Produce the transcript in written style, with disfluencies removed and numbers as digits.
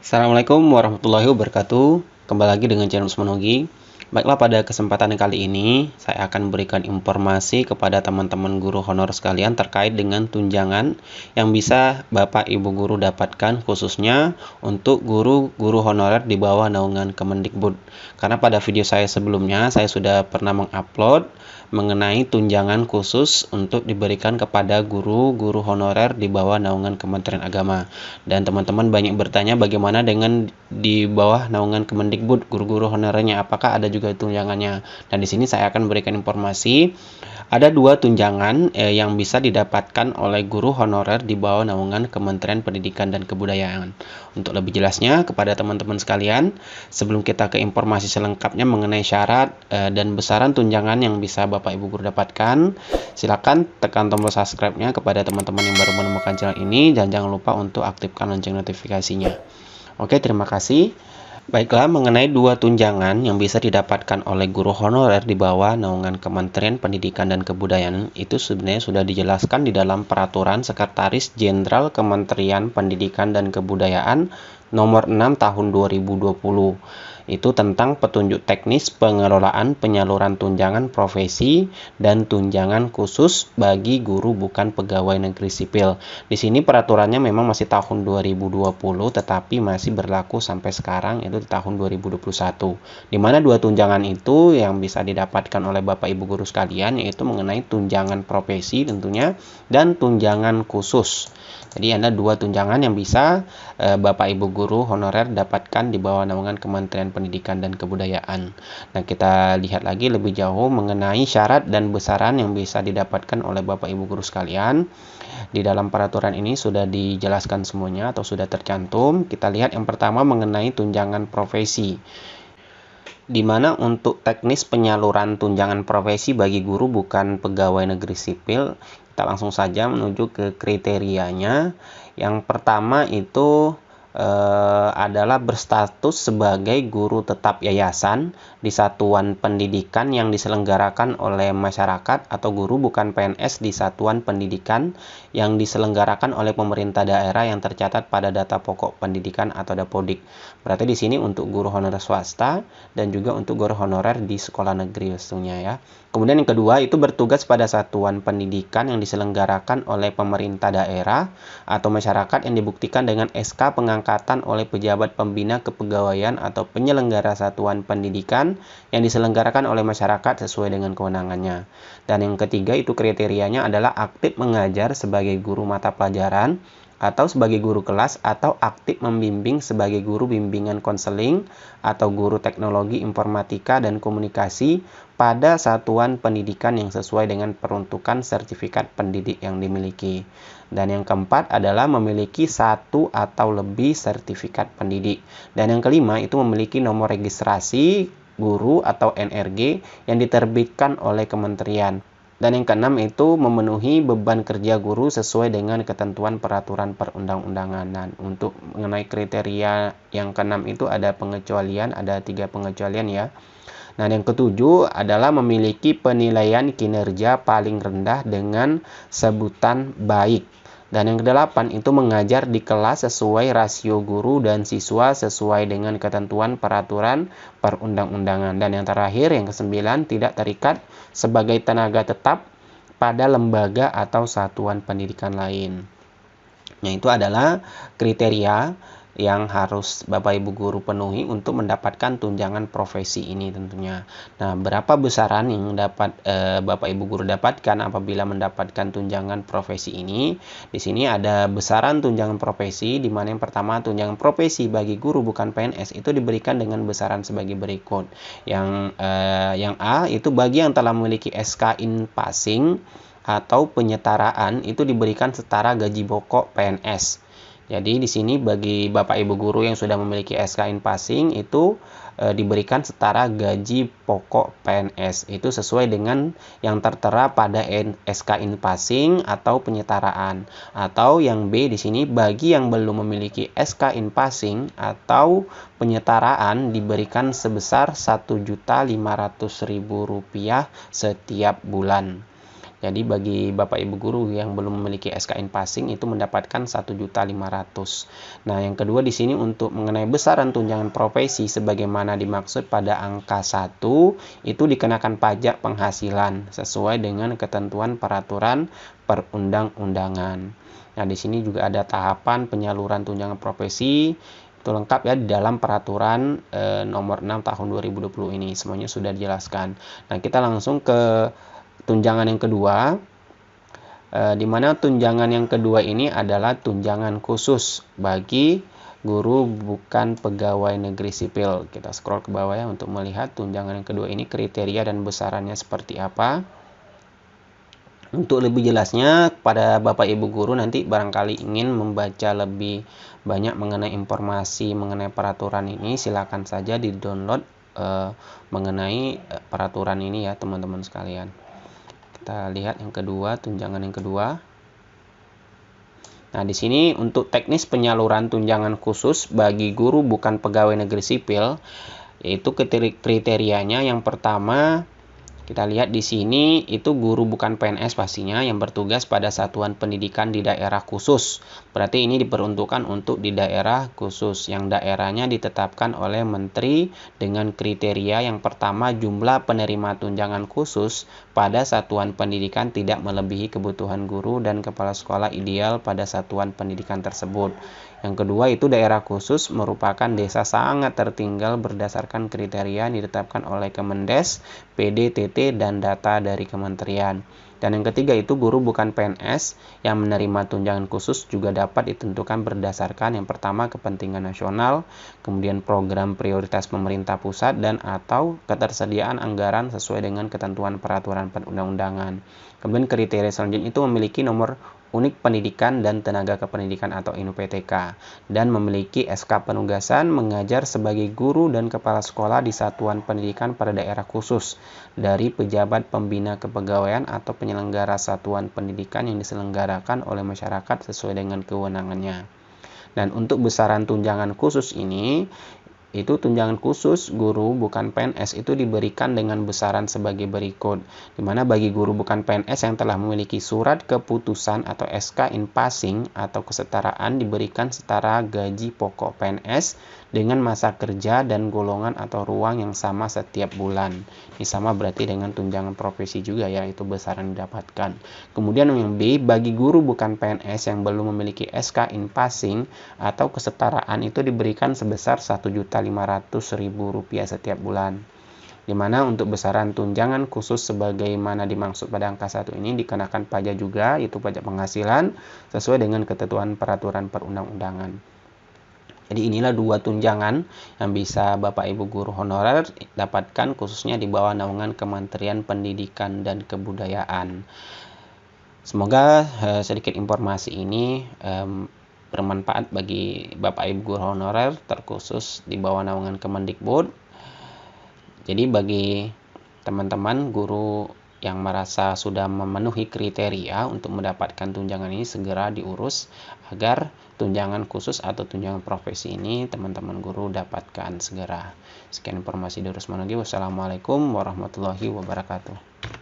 Assalamualaikum warahmatullahi wabarakatuh. Kembali lagi dengan channel Usmonogi. Baiklah, pada kesempatan kali ini saya akan memberikan informasi kepada teman-teman guru honor sekalian terkait dengan tunjangan yang bisa Bapak Ibu guru dapatkan, khususnya untuk guru-guru honorer di bawah naungan Kemendikbud. Karena pada video saya sebelumnya saya sudah pernah mengupload mengenai tunjangan khusus untuk diberikan kepada guru-guru honorer di bawah naungan Kementerian Agama. Dan teman-teman banyak bertanya bagaimana dengan di bawah naungan Kemendikbud, guru-guru honorernya, apakah ada juga tunjangannya? Dan di sini saya akan memberikan informasi, ada dua tunjangan yang bisa didapatkan oleh guru honorer di bawah naungan Kementerian Pendidikan dan Kebudayaan. Untuk lebih jelasnya kepada teman-teman sekalian, sebelum kita ke informasi selengkapnya mengenai syarat dan besaran tunjangan yang bisa Bapak Ibu guru dapatkan, silakan tekan tombol subscribe-nya kepada teman-teman yang baru menemukan channel ini, dan jangan lupa untuk aktifkan lonceng notifikasinya. Oke, terima kasih. Baiklah, mengenai dua tunjangan yang bisa didapatkan oleh guru honorer di bawah naungan Kementerian Pendidikan dan Kebudayaan itu sebenarnya sudah dijelaskan di dalam Peraturan Sekretaris Jenderal Kementerian Pendidikan dan Kebudayaan Nomor 6 Tahun 2020. Itu tentang petunjuk teknis pengelolaan penyaluran tunjangan profesi dan tunjangan khusus bagi guru bukan pegawai negeri sipil. Di sini peraturannya memang masih tahun 2020, tetapi masih berlaku sampai sekarang, itu di tahun 2021. Di mana dua tunjangan itu yang bisa didapatkan oleh Bapak Ibu guru sekalian, yaitu mengenai tunjangan profesi tentunya dan tunjangan khusus. Jadi ada dua tunjangan yang bisa Bapak Ibu guru honorer dapatkan di bawah naungan Kementerian Pendidikan dan Kebudayaan. Nah, kita lihat lagi lebih jauh mengenai syarat dan besaran yang bisa didapatkan oleh Bapak Ibu guru sekalian. Di dalam peraturan ini sudah dijelaskan semuanya atau sudah tercantum. Kita lihat yang pertama mengenai tunjangan profesi, di mana untuk teknis penyaluran tunjangan profesi bagi guru bukan pegawai negeri sipil, kita langsung saja menuju ke kriterianya. Yang pertama itu adalah berstatus sebagai guru tetap yayasan di satuan pendidikan yang diselenggarakan oleh masyarakat, atau guru bukan PNS di satuan pendidikan yang diselenggarakan oleh pemerintah daerah yang tercatat pada data pokok pendidikan atau Dapodik. Berarti di sini untuk guru honorer swasta dan juga untuk guru honorer di sekolah negeri pastinya ya. Kemudian yang kedua itu bertugas pada satuan pendidikan yang diselenggarakan oleh pemerintah daerah atau masyarakat yang dibuktikan dengan SK pengangkatan oleh pejabat pembina kepegawaian atau penyelenggara satuan pendidikan yang diselenggarakan oleh masyarakat sesuai dengan kewenangannya. Dan yang ketiga itu kriterianya adalah aktif mengajar sebagai guru mata pelajaran atau sebagai guru kelas, atau aktif membimbing sebagai guru bimbingan konseling atau guru teknologi informatika dan komunikasi pada satuan pendidikan yang sesuai dengan peruntukan sertifikat pendidik yang dimiliki. Dan yang keempat adalah memiliki satu atau lebih sertifikat pendidik. Dan yang kelima itu memiliki nomor registrasi guru atau NRG yang diterbitkan oleh kementerian. Dan yang keenam itu memenuhi beban kerja guru sesuai dengan ketentuan peraturan perundang-undangan. Dan untuk mengenai kriteria yang keenam itu ada pengecualian, ada 3 pengecualian ya. Nah, yang ketujuh adalah memiliki penilaian kinerja paling rendah dengan sebutan baik. Dan yang kedelapan itu mengajar di kelas sesuai rasio guru dan siswa sesuai dengan ketentuan peraturan perundang-undangan. Dan yang terakhir, yang kesembilan, tidak terikat sebagai tenaga tetap pada lembaga atau satuan pendidikan lain. Nah, itu adalah kriteria yang harus Bapak Ibu guru penuhi untuk mendapatkan tunjangan profesi ini tentunya. Nah, berapa besaran yang dapat Bapak Ibu guru dapatkan apabila mendapatkan tunjangan profesi ini? Di sini ada besaran tunjangan profesi, di mana yang pertama tunjangan profesi bagi guru bukan PNS itu diberikan dengan besaran sebagai berikut. Yang A itu bagi yang telah memiliki SK in passing atau penyetaraan itu diberikan setara gaji pokok PNS. Jadi di sini bagi Bapak Ibu guru yang sudah memiliki SK in passing itu diberikan setara gaji pokok PNS. Itu sesuai dengan yang tertera pada SK in passing atau penyetaraan. Atau yang B di sini bagi yang belum memiliki SK in passing atau penyetaraan diberikan sebesar Rp1.500.000 setiap bulan. Jadi bagi Bapak Ibu guru yang belum memiliki SK in passing itu mendapatkan 1.500.000. Nah, yang kedua di sini untuk mengenai besaran tunjangan profesi sebagaimana dimaksud pada angka 1 itu dikenakan pajak penghasilan sesuai dengan ketentuan peraturan perundang-undangan. Nah, di sini juga ada tahapan penyaluran tunjangan profesi. Itu lengkap ya di dalam peraturan nomor 6 tahun 2020 ini. Semuanya sudah dijelaskan. Nah, kita langsung ke tunjangan yang kedua, di mana tunjangan yang kedua ini adalah tunjangan khusus bagi guru bukan pegawai negeri sipil. Kita scroll ke bawah ya untuk melihat tunjangan yang kedua ini kriteria dan besarannya seperti apa. Untuk lebih jelasnya pada Bapak Ibu guru nanti barangkali ingin membaca lebih banyak mengenai informasi mengenai peraturan ini, silakan saja di-download mengenai peraturan ini ya teman-teman sekalian. Kita lihat yang kedua, tunjangan yang kedua. Nah, di sini untuk teknis penyaluran tunjangan khusus bagi guru bukan pegawai negeri sipil, yaitu kriterianya yang pertama kita lihat di sini itu guru bukan PNS pastinya yang bertugas pada satuan pendidikan di daerah khusus. Berarti ini diperuntukkan untuk di daerah khusus yang daerahnya ditetapkan oleh menteri dengan kriteria yang pertama jumlah penerima tunjangan khusus pada satuan pendidikan tidak melebihi kebutuhan guru dan kepala sekolah ideal pada satuan pendidikan tersebut. Yang kedua itu daerah khusus merupakan desa sangat tertinggal berdasarkan kriteria yang ditetapkan oleh Kemendes, PDTT, dan data dari kementerian. Dan yang ketiga itu guru bukan PNS yang menerima tunjangan khusus juga dapat ditentukan berdasarkan yang pertama kepentingan nasional, kemudian program prioritas pemerintah pusat dan atau ketersediaan anggaran sesuai dengan ketentuan peraturan perundang-undangan. Kemudian kriteria selanjutnya itu memiliki nomor unik pendidikan dan tenaga kependidikan atau INUPTK dan memiliki SK penugasan mengajar sebagai guru dan kepala sekolah di satuan pendidikan pada daerah khusus dari pejabat pembina kepegawaian atau penyelenggara satuan pendidikan yang diselenggarakan oleh masyarakat sesuai dengan kewenangannya. Dan untuk besaran tunjangan khusus ini itu tunjangan khusus guru bukan PNS itu diberikan dengan besaran sebagai berikut, di mana bagi guru bukan PNS yang telah memiliki surat keputusan atau SK in passing atau kesetaraan diberikan setara gaji pokok PNS dengan masa kerja dan golongan atau ruang yang sama setiap bulan. Ini sama berarti dengan tunjangan profesi juga ya, itu besaran didapatkan. Kemudian yang B, bagi guru bukan PNS yang belum memiliki SK in passing atau kesetaraan itu diberikan sebesar Rp1.500.000 setiap bulan. Di mana untuk besaran tunjangan khusus sebagaimana dimaksud pada angka 1 ini dikenakan pajak juga, yaitu pajak penghasilan sesuai dengan ketentuan peraturan perundang-undangan. Jadi inilah dua tunjangan yang bisa Bapak Ibu guru honorer dapatkan khususnya di bawah naungan Kementerian Pendidikan dan Kebudayaan. Semoga sedikit informasi ini bermanfaat bagi Bapak Ibu guru honorer terkhusus di bawah naungan Kemendikbud. Jadi bagi teman-teman guru yang merasa sudah memenuhi kriteria untuk mendapatkan tunjangan ini segera diurus agar tunjangan khusus atau tunjangan profesi ini teman-teman guru dapatkan segera. Sekian informasi dari Rusmanogi. Wassalamualaikum warahmatullahi wabarakatuh.